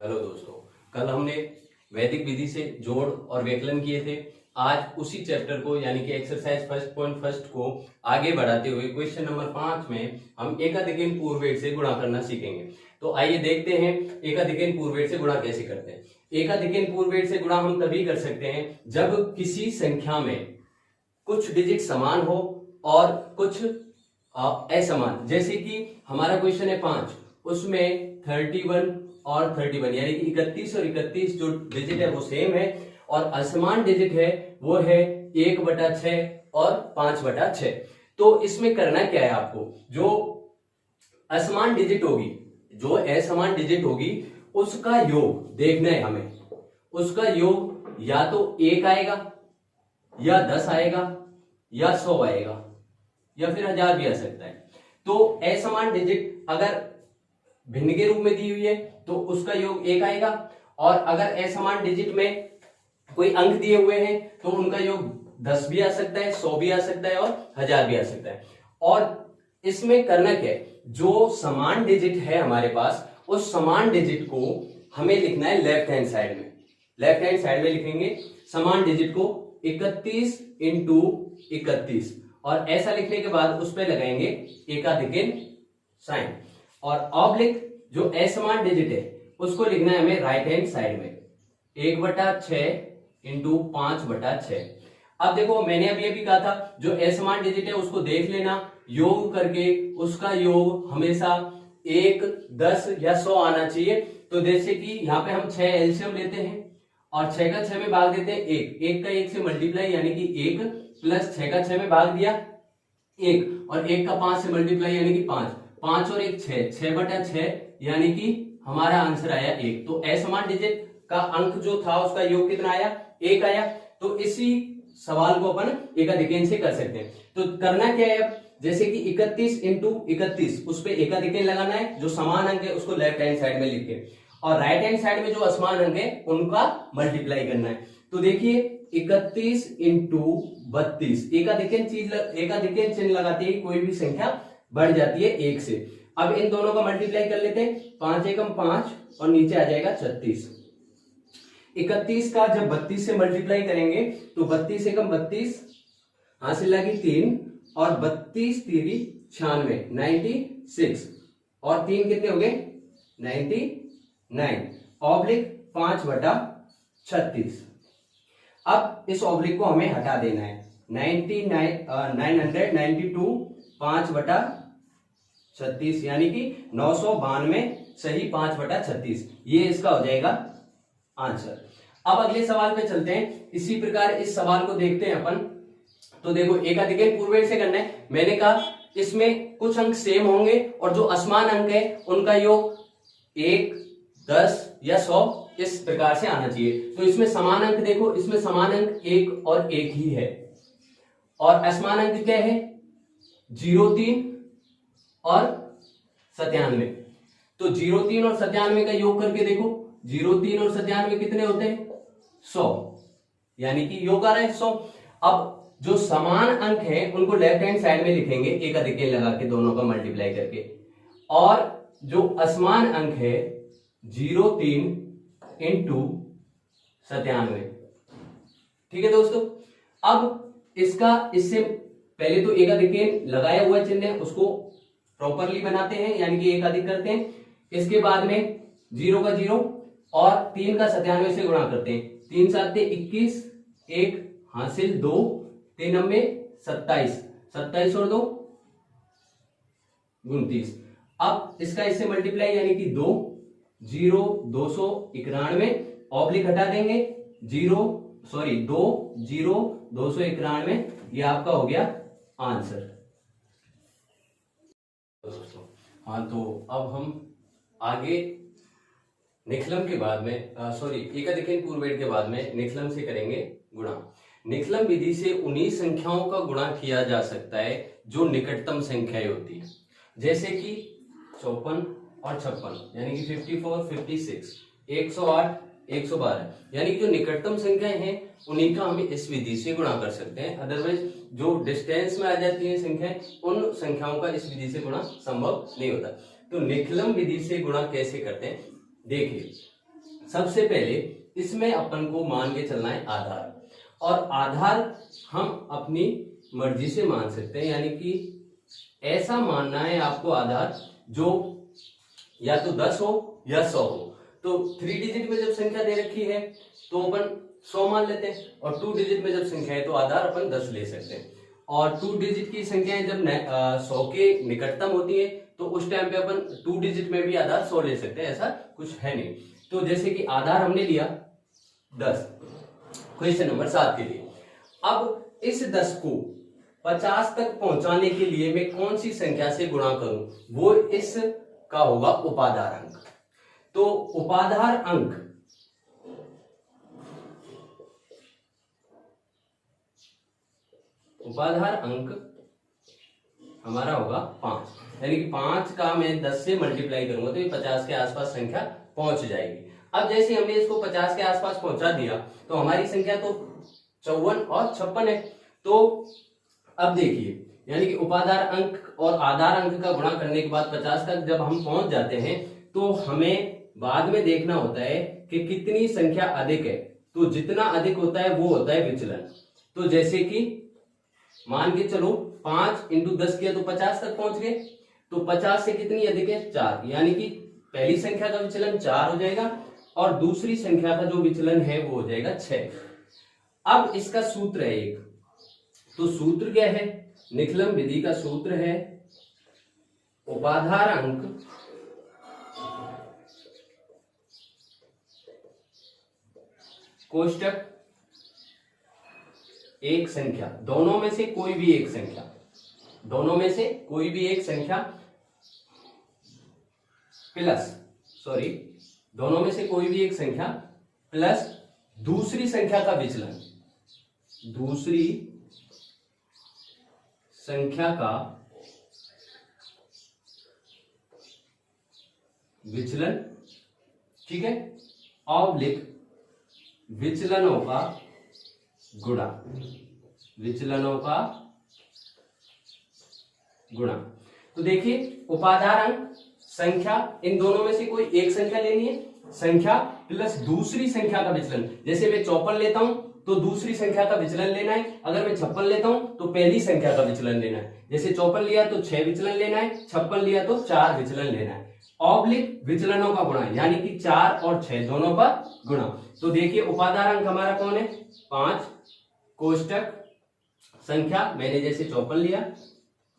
Hello दोस्तों, कल हमने वैदिक विधि से जोड़ और व्यकलन किए थे। आज उसी चैप्टर को यानी कि एक्सरसाइज 1.1 को आगे बढ़ाते हुए क्वेश्चन नंबर 5 में हम एकाधिकन पूर्वेट से गुणा करना सीखेंगे। तो आइए देखते हैं एकाधिकन पूर्वेट से गुणा कैसे करते हैं। एकाधिकन पूर्वेट से गुणा हम तभी कर सकते हैं जब किसी संख्या में कुछ डिजिट समान हो और कुछ असमान। जैसे कि हमारा क्वेश्चन है 5, उसमें 31 और 31 यानी कि 31 और 31 जो डिजिट है वो सेम है, और असमान डिजिट है वो है 1/6 और 5/6। तो इसमें करना क्या है आपको, जो असमान डिजिट होगी, जो असमान डिजिट होगी उसका योग देखना है हमें। उसका योग या तो 1 आएगा या 10 आएगा या 100 आएगा या फिर 1000 भी आ सकता है। तो असमान डिजिट अगर भिन्न के रूप में दी हुई है तो उसका योग 1 आएगा, और अगर असमान डिजिट में कोई अंक दिए हुए हैं तो उनका योग 10 भी आ सकता है, 100 भी आ सकता है और 1000 भी आ सकता है। और इसमें करना क्या है, जो समान डिजिट है हमारे पास उस समान डिजिट को हमें लिखना है लेफ्ट हैंड साइड में। लेफ्ट हैंड साइड में लिखेंगे समान डिजिट को 31 इंटू 31, और ऐसा लिखने के बाद उस पर लगाएंगे एकाधिकन साइन, और ऑब्लिक जो असमान डिजिट है उसको लिखना है हमें राइट हैंड साइड में 1/6 इंटू 5/6। अब देखो मैंने अभी कहा था जो असमान डिजिट है उसको देख लेना, योग करके उसका योग हमेशा 1, 10 या 100 आना चाहिए। तो जैसे कि यहाँ पे हम 6 एलसीएम लेते हैं और 6 का 6 में भाग देते हैं 1, 1 का 1 से मल्टीप्लाई यानी कि 1 प्लस 6 का 6 में भाग दिया 1, और 1 का 5 से मल्टीप्लाई यानी कि 5, 5 और 1 6, 6/6 यानी कि हमारा आंसर आया 1। तो असमान डिजिट का अंक जो था उसका योग कितना आया, 1 आया। तो इसी सवाल को अपन एकाधिकन से कर सकते हैं। तो करना क्या है, अब जैसे कि 31 इंटू 31 उस पर एकाधिकन लगाना है, जो समान अंक है उसको लेफ्ट हैंड साइड में लिख के, और राइट हैंड साइड में जो असमान अंक है उनका मल्टीप्लाई करना है। तो देखिए 31 इंटू 32, एकाधिकन चिन्ह लगाते ही कोई भी संख्या बढ़ जाती है 1 से। अब इन दोनों का मल्टीप्लाई कर लेते हैं, 5 एकम 5 और नीचे आ जाएगा 36। 31 का जब 32 से मल्टीप्लाई करेंगे तो 32 एकम 32, हासिल लगी 3, और 32 तीरी 96, 96, और 3 कितने हो गए 99, ऑब्लिक 5/36। अब इस ऑब्लिक को हमें हटा देना है, 992 5/36 यानी कि 992 सही 5/36, ये इसका हो जाएगा आंसर। अब अगले सवाल पे चलते हैं। इसी प्रकार इस सवाल को देखते हैं अपन। तो देखो एकाधिकन पूर्वेट से करना है। मैंने कहा इसमें कुछ अंक सेम होंगे और जो असमान अंक है उनका योग 1, 10 या 100 इस प्रकार से आना चाहिए। तो इसमें समान अंक देखो, इसमें समान अंक 1 और 1 ही है, और असमान अंक क्या है 0, 3 और 97। तो 0, 3 और 97 का योग करके देखो, 0, 3 और 97 कितने होते हैं 100, यानी कि योग आ रहा है 100। अब जो समान अंक है उनको लेफ्ट हैंड साइड में लिखेंगे एकाधिकन लगा के, दोनों का मल्टीप्लाई करके, और जो असमान अंक है 0, 3 इंटू 97। ठीक है दोस्तों। अब इससे पहले तो एकाधिकन लगाया हुआ चिन्ह है उसको प्रॉपरली बनाते हैं यानी कि एकाधिक करते हैं। इसके बाद में 0 का 0 और 3 का 97 से गुणा करते हैं, 3 7 21, 1 हासिल 2, 3 27, 27 और 2 29। अब इसका इससे मल्टीप्लाई यानी कि 2, 0 291, ऑब्लिक हटा देंगे 2 0 291, ये आपका हो गया आंसर। हाँ, तो अब हम आगे निखलम के बाद में एकाधिकन पूर्वेट के बाद में निखलम से करेंगे गुणा। निखलम विधि से उन्हीं संख्याओं का गुणा किया जा सकता है जो निकटतम संख्याएं होती है, जैसे कि 54 और 56 यानी कि 54, 56, 108, 112, यानी कि जो निकटतम संख्याएं हैं उन्हीं का हम इस विधि से गुणा कर सकते हैं। अदरवाइज जो डिस्टेंस में आ जाती है संख्याएं, उन संख्याओं का इस विधि से गुणा संभव नहीं होता। तो निखलम विधि से गुणा कैसे करते हैं देखिए। सबसे पहले इसमें अपन को मान के चलना है आधार, और आधार हम अपनी मर्जी से मान सकते हैं, यानी कि ऐसा मानना है आपको आधार जो या तो 10 हो या 100 हो। तो 3 डिजिट में जब संख्या दे रखी है तो अपन 100 मान लेते हैं, और 2 डिजिट में जब संख्या है तो आधार अपन 10 ले सकते हैं। और 2 डिजिट की संख्याएं जब 100 के निकटतम होती है तो उस टाइम पे अपन 2 डिजिट में भी आधार 100 ले सकते हैं, ऐसा कुछ है नहीं। तो जैसे कि आधार हमने लिया 10 क्वेश्चन नंबर 7 के लिए। अब इस 10 को 50 तक पहुंचाने के लिए मैं कौन सी संख्या से गुणा करूं, वो इस का होगा उपाधार अंक। तो उपाधार अंक हमारा होगा 5, यानी कि 5 का मैं 10 से मल्टीप्लाई करूंगा तो ये 50 के आसपास संख्या पहुंच जाएगी। अब जैसे हमने इसको 50 के आसपास पहुंचा दिया तो हमारी संख्या तो 54 और 56 है। तो अब देखिए, यानी कि उपाधार अंक और आधार अंक का गुणा करने के बाद 50 तक जब हम पहुंच जाते हैं तो हमें बाद में देखना होता है कि कितनी संख्या अधिक है। तो जितना अधिक होता है वो होता है विचलन। तो जैसे कि मान के चलो 5 × 10 किया तो 50 तक पहुंच गए, तो 50 से कितनी अधिक है 4, यानी कि पहली संख्या का विचलन 4 हो जाएगा और दूसरी संख्या का जो विचलन है वो हो जाएगा 6। अब इसका सूत्र है एक, तो सूत्र क्या है, निखलम विधि का सूत्र है उपाधार अंक कोष्टक एक संख्या, दोनों में से कोई भी एक संख्या, दोनों में से कोई भी एक संख्या प्लस, सॉरी, दोनों में से कोई भी एक संख्या प्लस दूसरी संख्या का विचलन, दूसरी संख्या का विचलन, ठीक है, ऑब्लिक विचलनों का गुणा, विचलनों का गुणा। तो देखिए उपाधार अंक संख्या, इन दोनों में से कोई एक संख्या लेनी है, संख्या प्लस दूसरी संख्या का विचलन। जैसे मैं 54 लेता हूं तो दूसरी संख्या का विचलन लेना है, अगर मैं 56 लेता हूं तो पहली संख्या का विचलन लेना है। जैसे 54 लिया तो 6 विचलन लेना है, 56 लिया तो 4 विचलन लेना है। ऑब्लिक विचलनों का गुणा, यानी कि 4 और 6 दोनों का गुणा। तो देखिए उपाधार अंक हमारा कौन है 5, कोष्टक संख्या मैंने जैसे 54 लिया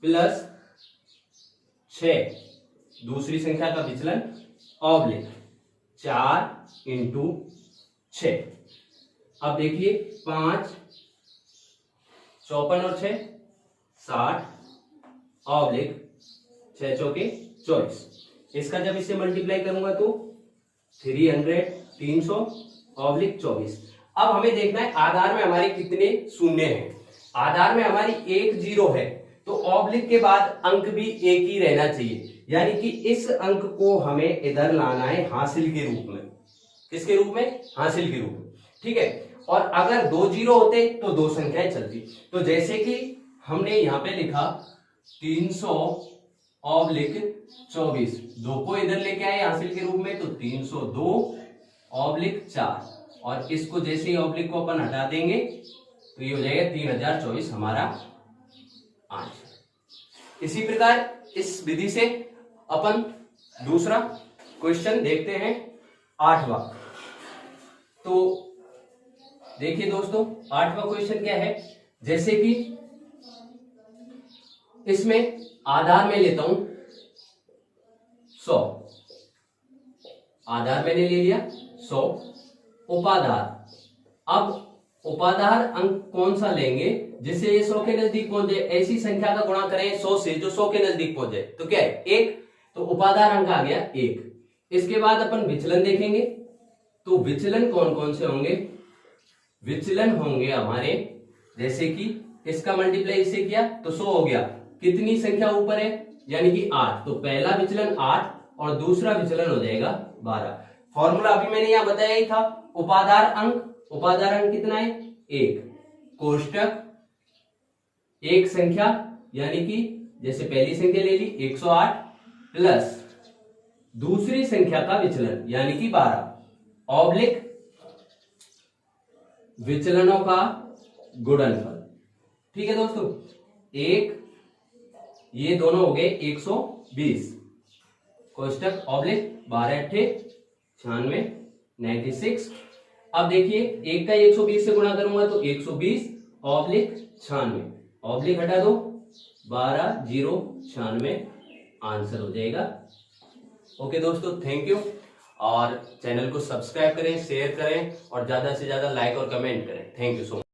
प्लस 6 दूसरी संख्या का विचलन ऑब्लिक 4 × 6। अब देखिए 5, 54 और 6 60 ऑब्लिक 6 चौके 24। इसका जब इससे मल्टीप्लाई करूंगा तो 300 ऑब्लिक 24। अब हमें देखना है आधार में हमारे कितने शून्य हैं। आधार में हमारी 1 0 है तो ऑब्लिक के बाद अंक भी एक ही रहना चाहिए, यानी कि इस अंक को हमें इधर लाना है हासिल के रूप में। किसके रूप में? हासिल के रूप में, ठीक है। और अगर 2 0 होते तो 2 संख्याएं चलती। तो जैसे कि हमने यहाँ पे लिखा 300 ऑब्लिक 24, 2 को इधर लेके आए हासिल के रूप में तो 302 ऑब्लिक 4, और इसको जैसे ही ऑब्लिक को अपन हटा देंगे तो ये हो जाएगा 3024 हमारा आंसर। इसी प्रकार इस विधि से अपन दूसरा क्वेश्चन देखते हैं 8वां। तो देखिए दोस्तों 8वां क्वेश्चन क्या है, जैसे कि इसमें आधार में लेता हूं 100, आधार मैंने ले लिया 100, उपाधार, अब उपाधार अंक कौन सा लेंगे जिससे ये 100 के नजदीक पहुंच जाए, ऐसी संख्या का गुणा करें 100 से जो 100 के नजदीक पहुंच जाए। तो क्या है 1, तो उपाधार अंक आ गया 1। इसके बाद अपन विचलन देखेंगे, तो विचलन कौन कौन से होंगे, विचलन होंगे हमारे, जैसे कि इसका मल्टीप्लाई इससे किया तो 100 हो गया, कितनी संख्या ऊपर है यानी कि 8, तो पहला विचलन 8 और दूसरा विचलन हो जाएगा 12। फॉर्मूला अभी मैंने यहां बताया ही था, उपाधार अंक, उपाधार अंक कितना है 1, कोष्टक एक संख्या यानी कि जैसे पहली संख्या ले ली 108 प्लस दूसरी संख्या का विचलन यानी कि 12, ऑब्लिक विचलनों का गुणनफल। ठीक है दोस्तों, एक ये दोनों हो गए 120 कोष्टक ऑब्लिक 12×8 96। अब देखिए एक का 120 से गुणा करूंगा तो 120 ऑब्लिक 96, ऑब्लिक हटा दो 12×0×96 आंसर हो जाएगा। ओके दोस्तों, थैंक यू। और चैनल को सब्सक्राइब करें, शेयर करें और ज्यादा से ज्यादा लाइक और कमेंट करें। Thank you so much.